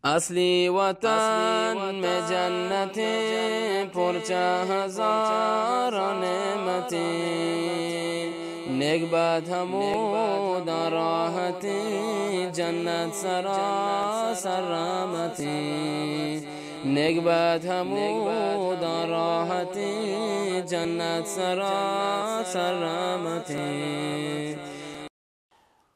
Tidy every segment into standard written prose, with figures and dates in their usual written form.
असली वतन में जन्नतें पुरचा हजार नेमतें नेक बात हमूद राहतें जन्नत सरासर रहमतें नेक बात हमूद राहतें जन्नत सरासर रहमतें।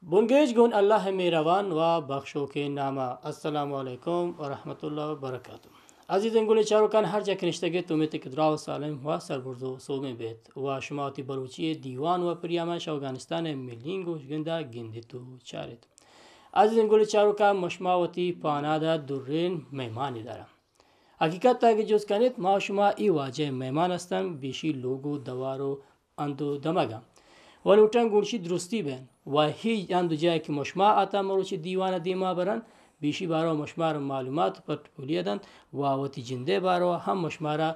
बुनगेज गुन अल्लाह मेहरबान व बख्शो के नामा अस्सलामु अलैकुम व रहमतुल्लाहि व बरकातुहू अज़ीज़ गुल चारुकान हर जगह निश्तगे तुम्हें तिकद्राव सालम व सरबुर्जो सोमे बेत व शुमावती बलूची दीवान व प्रियामाश अफगानिस्तान मिलिंगो गिंदा गिंदितु चारित अज़ीज़ गुल चारुका मशमावती पानादा दुर्रेन मेहमान इदारा हकीकत ताकि जुस कनित माशुमा ई वाजे मेहमान हस्तम बीशी लोगो दवारो अंदो दमगा वलुटन गुणशी दुरुस्ती बैन वाही यान दुजाय कि मशमा आता मरोची दीवाना दीमा बरन बीशी बारो मशमार मालूमात पर पुलियदन वावती जिंदे बारो हम मशमारा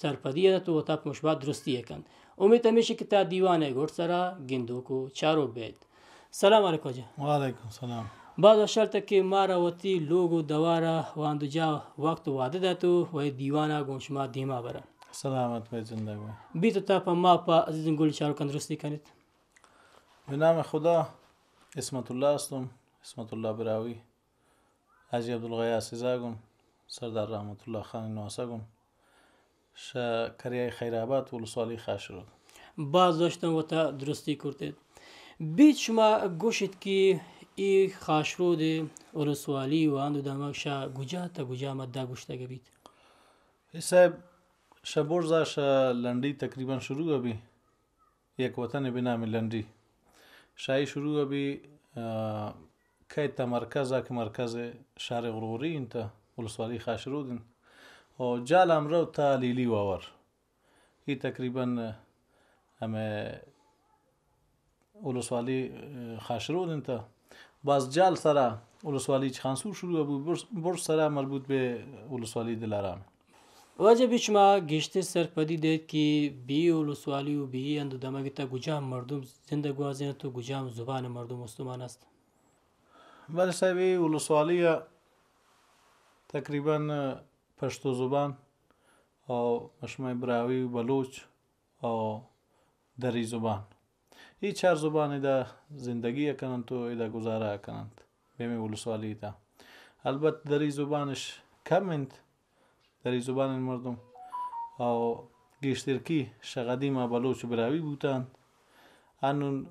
सरपदियन तो वता मशमा दुरुस्ती एकन उम्मीद हमेशा किता दीवाने घोट सरा गिंदो को चारो बेद सलाम अलैकुम जी वालेकुम सलाम बाद शर्त के मारा वती लोगो दवारा वान दुजा वक्त वादे दातो वही दीवाना गुणशमा दीमा बरन सलामत में जिंदगी बीत ता पम्मा पा अजीज गुल चारो कंदरुस्ती कनित بنام خدا اسمت الله هستم اسمت الله براوی حاجی عبدالغیاث زاگم سردار رحمت الله خان نواسگم کریای خیرآباد ولسوالی خاشرود باز داشتم و تا درستی کرده بیت شما گوشت که ای خاشرود ولسوالی و اندو دماغشا گجا تا گجا مدda گوشته بیت صاحب شبورزا لنڈی تقریبا شروع ابھی یک وطن بنام لنڈی شاهی شروع ابھی که تا مرکزه که مرکز شهر غروری انتا ولسوالی خاشرودن و جال امرو تا لیلی واور ای تقریبا همه ولسوالی خاشرودن تا باز جال سرا ولسوالی خانسور شروع ابو برس سرا مربوط به ولسوالی دلارام واجه بیچما گشته سرپدی دید که بی ولسوالی و بی اندو دماغی تا گجام مردم زندگی وازین تو گجام زبان مردم مستمان است بله صاحبی ولسوالی تقریبا پشتو زبان او مشمع براوی و بلوچ او دری زبان این چهار زبان دا زندگی کنند تو دا گزاره کنند بیم ولسوالی تا البته دری زبانش کمند دری زبان مردم او گشترکی شغدی ما بلوچ براوی بودند انون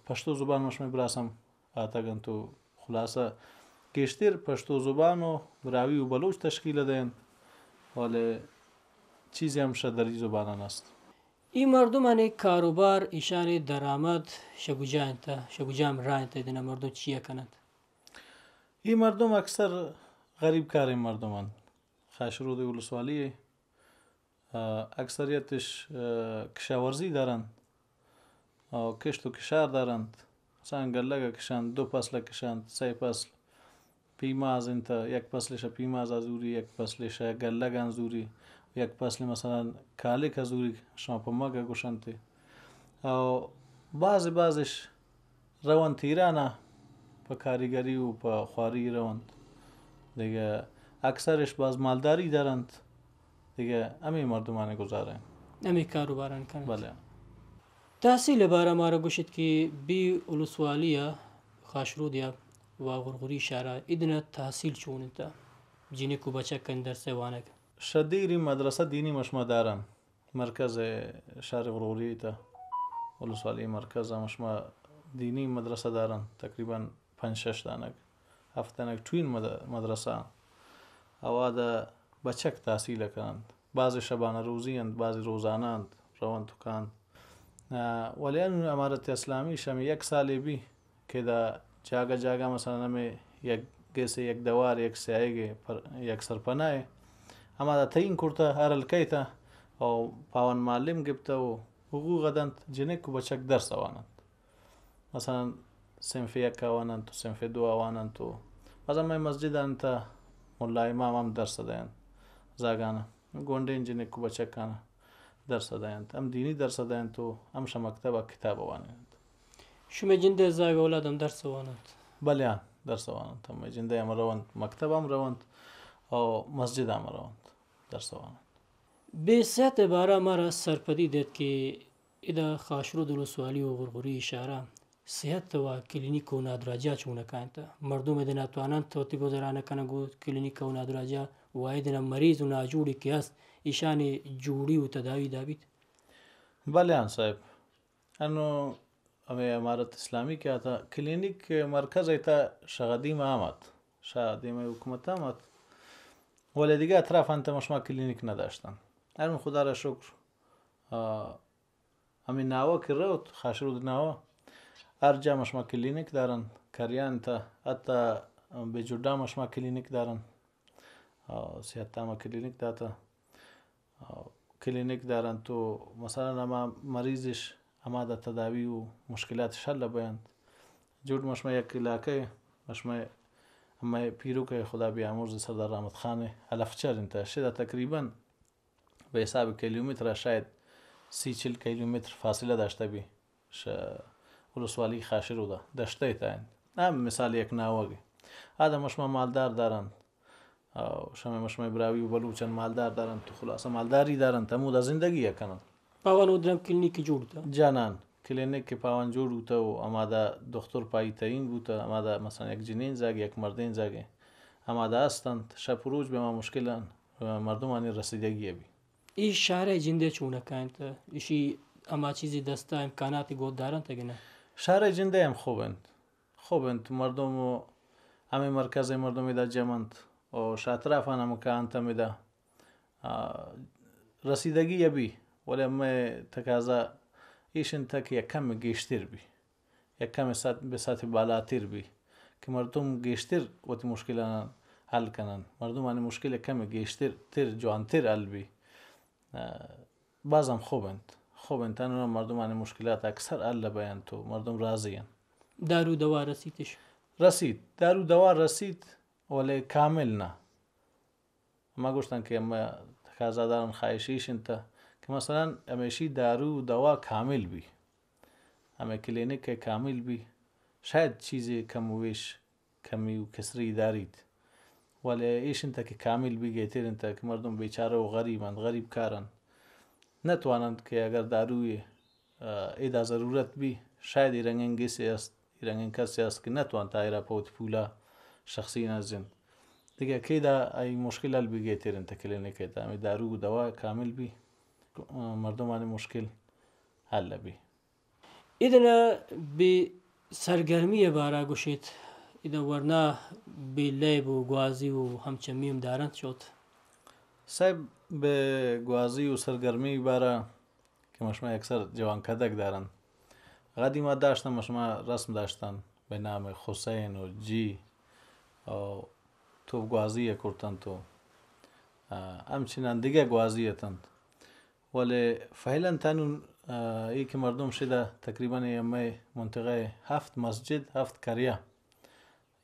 پشتو زبان مشمع براسم آتگن تو خلاصه گشتر پشتو زبان و براوی و بلوچ تشکیل دهند ولی چیزی هم دری زبان است این مردم هنه کاروبار ایشان درآمد شگوجام راه تا دینا مردم چیه کنند این مردم اکثر غریب کار مردم هند خاشرود ولسوالی اکثریتش کشاورزی دارند و کشت و کشار دارند مثلا گلگه کشند دو فصل کشند سه فصل پیماز انتا یک فصلش پیماز ازوری یک فصلش گلگه انزوری یک فصل مثلا کالک ازوری شما پا مگه گوشنده و بعضش روان تیرانه پا کاریگری و پا خواری روند دیگه اکثرش باز مالداری دارند دیگه امی مردمانه گذاره امی کاروباران کنند بله تحصیل بارا مارا گوشت که بی ولسوالی خاشرود و غرغری شهر ایدنا تحصیل چون انتا جینی کو بچه کن در سوانک شدیری مدرسه دینی مشما دارن مرکز شهر غروری تا ولسوالی مرکز مشما دینی مدرسه دارن تقریبا 5-6 دانک 7 دانک توین مدرسه اوادا بچک تحصیل کنند بعضی شبانه روزی اند بعضی روزانه اند روان تو کند ولی ان امارت اسلامی شم یک سالی بی که دا جاگا مثلا همی یک دوار یک سایگه یک سرپناه اما دا تین کرتا هرل کیتا او پاون معلم گبتا و حقوق دند جنک و بچک درس آوانند مثلا صنف یک آوانند تو صنف دو آوانند تو مثلا من مسجد انتا ملا امام هم درس دهند زاگانه گونده جنک و بچکانه درس دهند هم دینی درس دهند تو هم مکتب کتاب آوانند شما جنده زاگ اولادم درس آوانند بله درس وانند هم جنده هم روند مکتب هم روند و مسجد هم روند درس وانند به صحت باره مرا سرپدی دید که اذا خاشرود ولسوالی و غرغری اشاره صحت و کلینیک و نادراجا چونه کانتا مردم دنا توانند توتی گذرانه کنه گو کلینیک و نادراجا وایدنا مریض و ناجوری که است ایشان جوری و تداوی دابید. بله آن صاحب انو हमें इमारत इस्लामी क्या था क्लिनिक मरकज़ था शगदी में आमद शादी में हुकूमत आमद वले دیگه اطراف انت مشما کلینیک نداشتن الان خدا را شکر همین ناوا که روت خاشرود ناوا هر جا مشما کلینیک دارن کریان تا حتی به جدا مشما کلینیک دارن صحت تامه کلینیک داتا کلینیک دارن تو مثلا ما مریضش اما د تداوی و مشکلات شل بیان جوړ مشما یک علاقه مشما اما پیرو که خدا بیامرز سردار رحمت خان الافچر انت شده تقریبا به حساب کیلومتر شاید 30-40 کیلومتر فاصله داشته بی ولسوالی خاشرو ده داشته تا هم مثال یک ناوگی آدم مشما مالدار دارن شما مشما براوی و بلوچن مالدار دارن تو خلاصه مالداری دارن تمو دا زندگی کنن پاوان ودرم کلینیکی جوړ تا جانان کلینیک که پاوان جوړ بوده و اما دا دکتر پایی تعیین بوده اما دا مثلا یک جنین زاگی یک مردین زاگی اما دا هستند شب و روز به ما مشکلن مردمانی رسیدگی بی این شهر جنده چونه کانتا ایشی اما چیزی دستا امکاناتی گود دارن تا گنه شهر جنده هم خوبند مردم و همه مرکز مردمی دا جمعند و شاطرافان هم که انت میده رسیدگی بی ولی همه تقاضا ایشن تا که یک کم گیشتر بی یک کم به سطح بالاتر بی که مردم گیشتر وقتی مشکلان حل کنن مردم آنی مشکل کم گیشتر تر جوانتر حل بی بازم خوبند تنها مردم آنی مشکلات اکثر حل بیان تو مردم راضی هن دارو دوا رسیدش دارو دوا رسید ولی کامل نه ما گوشتن که ما تقاضا دارن خواهشیشن تا که مثلا همیشی دارو دوا کامل بی همه کلینیک کامل بی شاید چیزی کمویش کمی و کسری دارید ولی ایشن تا که کامل بی گیترین تا که مردم بیچاره و غریب کارن نتوانند که اگر داروی ایدا ضرورت بی شاید ایرنگین کسی است که نتوان تا ایرا پوت پولا شخصی نزن دیگه که دا ای مشکل حل بی گیترین تا کلینیک تا همی دارو و دوا کامل بی مردم آنی مشکل حل بی ایدنا به سرگرمی بارا گوشید ایدنا ورنا به لیب و گوازی و همچمیم دارند شد صاحب به گوازی و سرگرمی بارا که مشما اکثر جوان کدک دارن قدیما داشتن مشما رسم داشتن به نام حسین و جی و تو گوازی کرتن تو همچنان دیگه گوازی تند ولی فعلا تنون ای که مردم شده تقریبا یمه منطقه 7 مسجد 7 کریه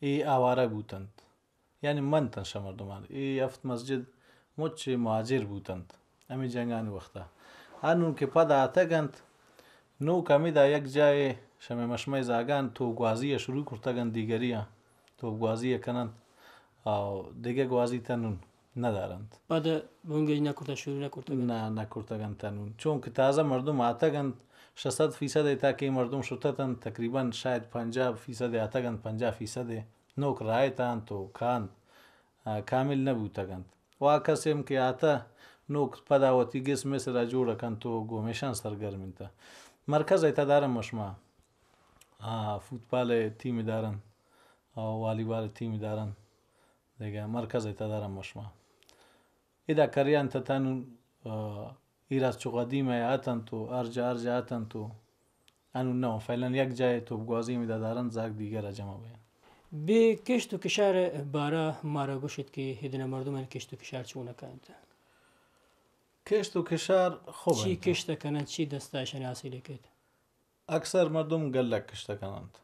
ای آواره بودند یعنی من تنش مردمان ای 7 مسجد مچ مهاجر بودند امی جنگانی وقتا انون که پد آتگند نو کمی دا یک جای شمه مشمه زاگان تو گوازی شروع کرتگند دیگریه تو گوازی کنند و دیگه گوازی تنون ندارند بعد بونگیج نکرده شروع نکرده نه نکرتگند تنون چون که تازه مردم آتگند 600% تا که مردم شدتند تقریبا شاید 50% آتگند 50% نوک رایتند تو کاند کامل نبودتگند و کسی هم که آتا نوک پداوتی گس مثل را جوڑا کند تو گومیشان سرگرمین تا مرکز ایتا دارن مشما فوتبال تیمی دارن والیبال تیمی دارن دیگه مرکز ایتا دارن مشما ایدا کریان تا تنون ایراز چو قدیمه آتن تو ارجا آتن تو انون نو فعلا یک جای تو بگوازی میده دارن زاگ دیگر را جمع بیان به کشت و کشار بارا مارا گوشید که هدن مردم کشت و کشار چونه کند کشت و کشار خوب چی کشت کنند چی دستایشان حاصل کرد اکثر مردم گلک کشت کنند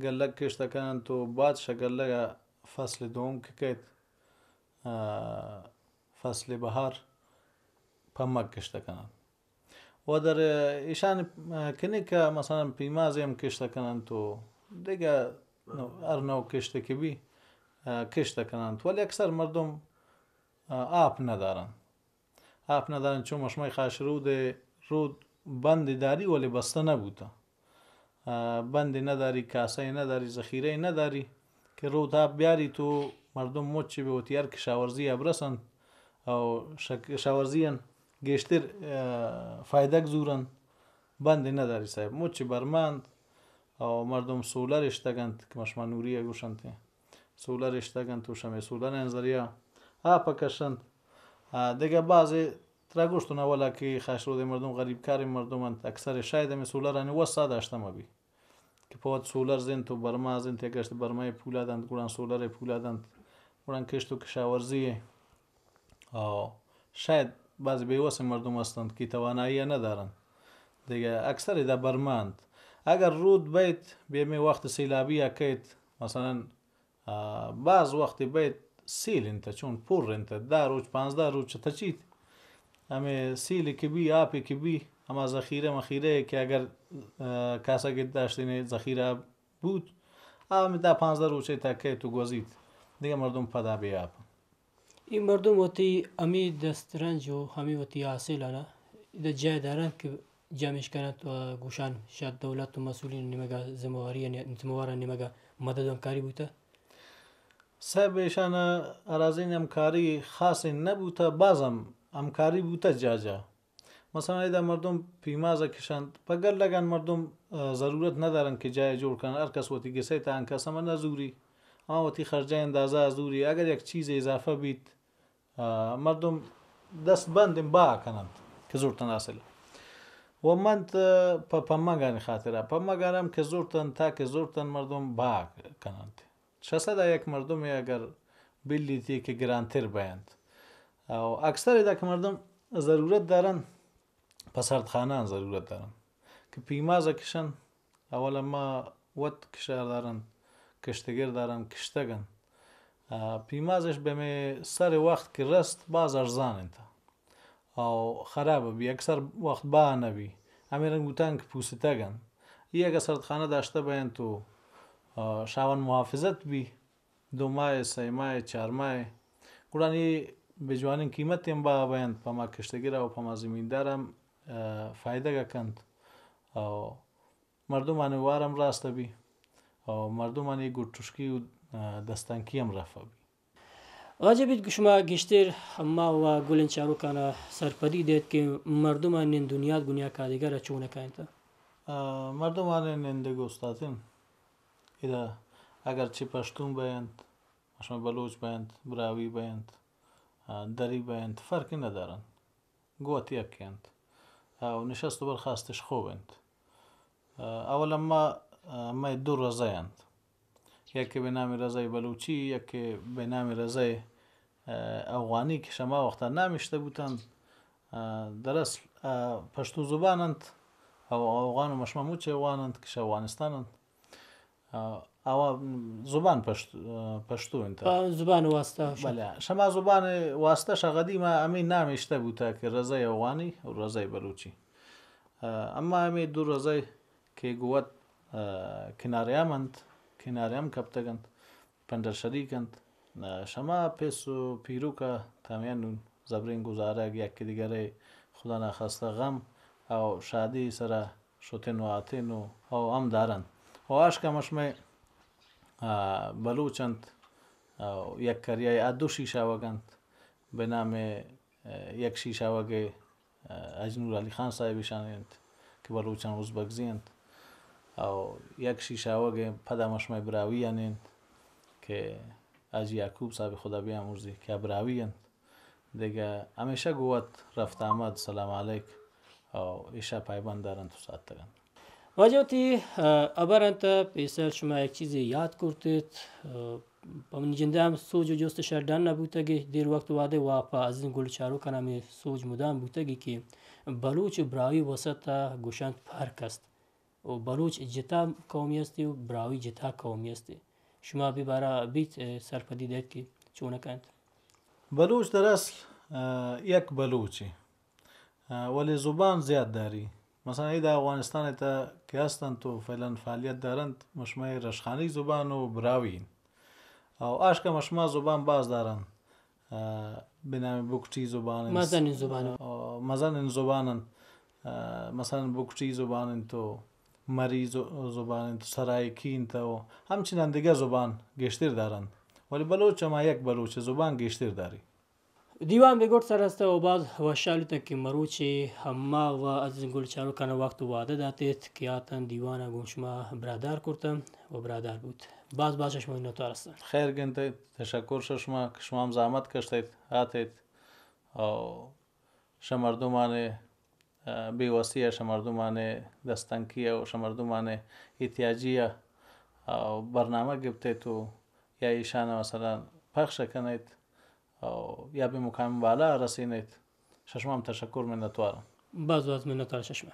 گلک کشت کنند تو بعدش گلک فصل دوم که کهت فصل بهار پمک کشت کنند و در ایشان کنی که مثلا پیمازی هم کشت کنند تو دیگه هر نوع کشت که بی کشت کنند، ولی اکثر مردم آب ندارن چون مشمای خاش رود بند داری ولی بسته نبوده، بند نداری، کاسه نداری، ذخیره نداری که رود آب بیاری تو مردم مچی به وتیار کشاورزی ابرسن او کشاورزیان گشتر فایده گزورن بند نداری صاحب مچی برماند او مردم سولر اشتگند که مشما نوریه گوشند سولر اشتگند تو شمه سولر انزریا آب کشند دیگه بعضی تراگوشتون اولا که خاش رود مردم غریب کاری مردمند اکثر شاید می سولر انی وسا داشتم بی که پوت سولر زین تو برما زین تگشت برمای پولادند گوران سولر پولادند گوران کشتو کشاورزی او شاید بعضی بیوس مردم هستند که توانایی ندارن دیگه اکثر در برماند اگر رود بیت بیمی وقت سیلابی اکید مثلا بعض وقت بیت سیل انت چون پر انت 10 روز 15 روز چه چید همه سیلی که بی آبی که بی اما ذخیره مخیره که اگر کاسه که داشتین ذخیره بود اما 10-15 روز تا که تو گذید دیگه مردم پدا بی آب این مردم وقتی امی دسترنج و همی وقتی حاصل انا ده جای دارن که جمعش کنند و گوشان شاید دولت و مسئولین نمگا زمواری نتموارا نمگا مدد و همکاری بوده صاحب ایشان ارازین همکاری خاصی نبوده بازم همکاری بوده جا مثلا ایده مردم پیمازه کشند پگر لگن مردم ضرورت ندارن که جای جور کنن هر کس وقتی گسه تا انکس هم نزوری اما وقتی خرجه اندازه ازوری اگر یک چیز اضافه بید مردم دست بندیم با کنند که زورتن اصل و من پمگانی خاطره پمگانم که زورتن تا که زورتن مردم با کنند شصد یک مردم اگر بلیتی که گرانتر بیند او اکثر دا که مردم ضرورت دارن پسردخانه ضرورت دارن که پیمازه کشن اولا ما وقت کشار دارن کشتگر دارن کشتگن پیمازش به سر وقت که رست باز ارزان انت او خراب بی اکثر وقت با نبی امیرن گوتن که پوستگن یک سردخانه داشته بیند تو شاون محافظت بی 2 ماه 3 ماه 4 ماه گرانی بجوانین قیمت هم با بیند پا ما کشتگیر و پا ما زمیندارم فایده گکند او مردم انوارم راست بی او مردم انی گرتشکی و دستانکی هم رفت بی واجبید که شما گشتر ما و گلن چاروکانا سرپدی دید که مردم این دنیا کادیگر چونه کنید مردم انی نندگو استاتین ایده اگر چی پشتون بیند اشما بلوچ بیند براوی بیند دری بیند فرقی ندارن گوتی اکیند او نشست و برخواستش خوبند اولا ما 2 رضایند یکی به نام رضای بلوچی یکی به نام رضای افغانی که شما وقتا نمیشته بودند در اصل پشتو زبانند او افغان و مشما موچه افغانند که افغانستانند او زبان پشتو انت زبان واسطه بله شما زبان واسطه قدیمه امی نمیشته بوده که رضای افغانی و رضای بلوچی اما امی 2 رضای که گوت کناریامند کناریم کپتگند پندر شریکند شما پیس و پیروکا تامیانون زبرین گزاره یکی دیگره خدا نخواسته غم او شادی سره شوتن و آتین و او هم دارن و آشکمش می بلوچند یک کریای 2 شیشه وگند به نام یک شیشه وگه اجنور علی خان صاحبشانند که بلوچان ازبکزیند او یک شیشه وگه پدمش می براوی هنند که اجی یعقوب صاحب خدا بیامرزی که براوی هند دیگه همیشه گوت رفت آمد سلام علیک او ایشه پایبند دارن تو ساعت تگن واجبتی ابرانتا پیسر شما یک چیزی یاد کرتید پامنی جنده هم سوج و جست شردان نبودگی دیر وقت واده واپا از این گل چارو کنم سوج مدام بودگی که بلوچ براوی وسط گوشند فرق است و بلوچ جتا قومی استی و براوی جتا قومی استی شما ببارا بیت سرپدی دید که چونه کند بلوچ در اصل یک بلوچی ولی زبان زیاد داری مثلا ای در افغانستان تا که هستند تو فعلا فعالیت دارند مشمه رشخانی زبان و براوین او اشکا مشمه زبان باز دارند به نام بوکچی زبان مزن زبان مزن زبان مثلا بوکچی زبان تو مری زبان تو سرایکین تو همچنین دیگه زبان گشتر دارند ولی بلوچ ما یک بلوچ زبان گشتر داری دیوان بگرد سر است و بعد و شالیتن که مروچی همه و از گل چارو کنه وقت وعده داتید که آتن دیوان گون شما برادر کردن و برادر بود باز شما این نطور هستن خیر گنده تشکر شما که شما هم زحمت کشتید آتید و شمردمان بیوسیه شمردمان دستنکیه و شمردمان احتیاجیه و برنامه گبته تو یا ایشان مثلا پخش کنید یا به مقام بالا رسینید شما هم تشکر منتوارم باز منتوار شما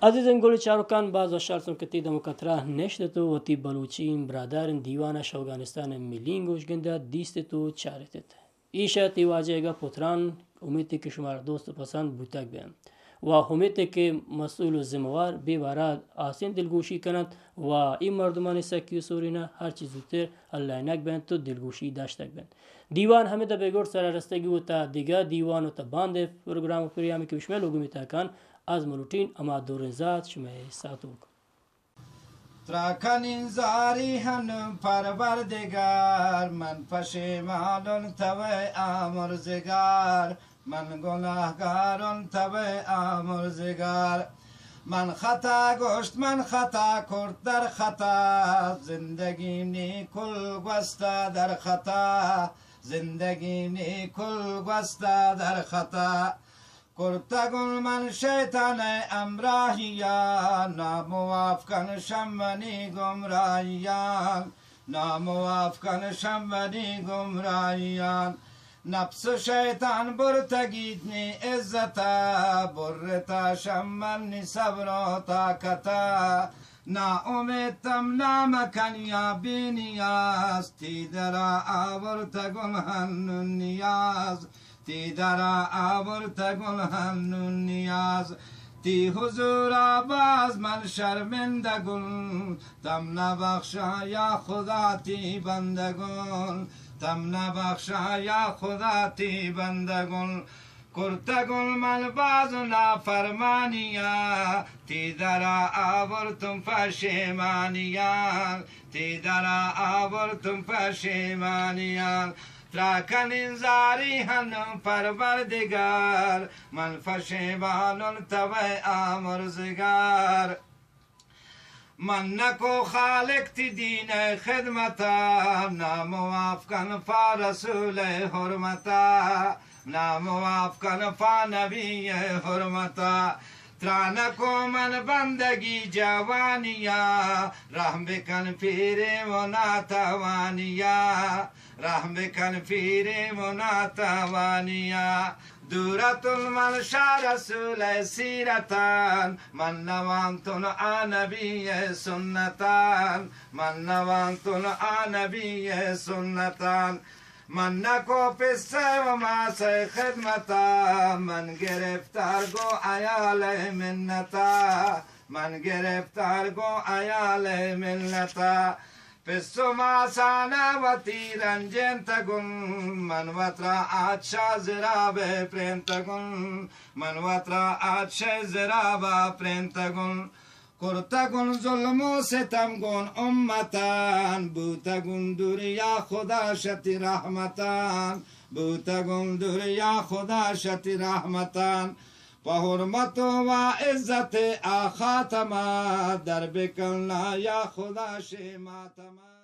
عزیزان گل چاروکان باز شرطم که تیدم کتره نشده تو و تی بلوچین برادرن دیوانش افغانستان ملین گوش گنده دیست تو چارتید ایشا تی واجه گا پتران امیدی که شما دوست پسند بوتک بیم و امیدی که مسئول و زموار بیبارد آسین دلگوشی کنند و این مردمان سکی و سورینا هر چیز زودتر الله نک بند تو دلگوشی داشتک بند دیوان همه دا بگرد سر رستگی و تا دیگه دیوان و تا بانده پروگرام و پریامی که بشمه لوگو میتاکن از ملوٹین اما دورنزاد شما ساتوک تراکن زاری هن پروردگار من پشیمانم توی آمرزگار من گناهگارم توی آمرزگار من خطا گشت من خطا کرد در خطا زندگی نیکل گسته در خطا زندگی نیکل گسته در خطا کرتگل من شیطان امراهیان ناموافقن شمنی گمراهیان ناموافقن شمنی گمراهیان نفس شیطان برتگیدنی عزتا برتا شمنی صبر و طاقتا نا امیدتم نامکن یا بی نیاز تی درا آورتگل هنون نیاز تی درا آورتگل هنون نیاز تی حضور آواز من شرمندگل تم نبخشا یا خدا تی بندگل تم نبخشا یا خدا تی بندگل کرتگل من باز نافرمانیا تی درا آورتم پشیمانیان تی درا آورتم پشیمانیان تراکن انزاری هنم پروردگار من پشیمانم توی آمرزگار من نکو خالق تی دین خدمتا ناموافقن پا رسول حرمتا ناموافقن پا نبی حرمتا ترانکو من بندگی جوانیا رحم بکن پیر و ناتوانیا رحم بکن پیر و ناتوانیا دورت من شا رسول سیرتان من نوانتون آنبی سنتان من نوانتون آنبی سنتان من نکو پسه و ماسه خدمتا من گرفتار گو ایال منتا من گرفتار گو ایال منتا پسو ماسانا و تیرنجن تگن من وطرا آتشا زراب پرنتگن من وطرا آتشا زراب پرنتگن کرتگن ظلم و ستم گن امتان بوتگن دور یا خدا شتی رحمتان بوتگن دور یا خدا شتی رحمتان و حرمت و عزت آخاتما در بکلنا یا خدا شماتما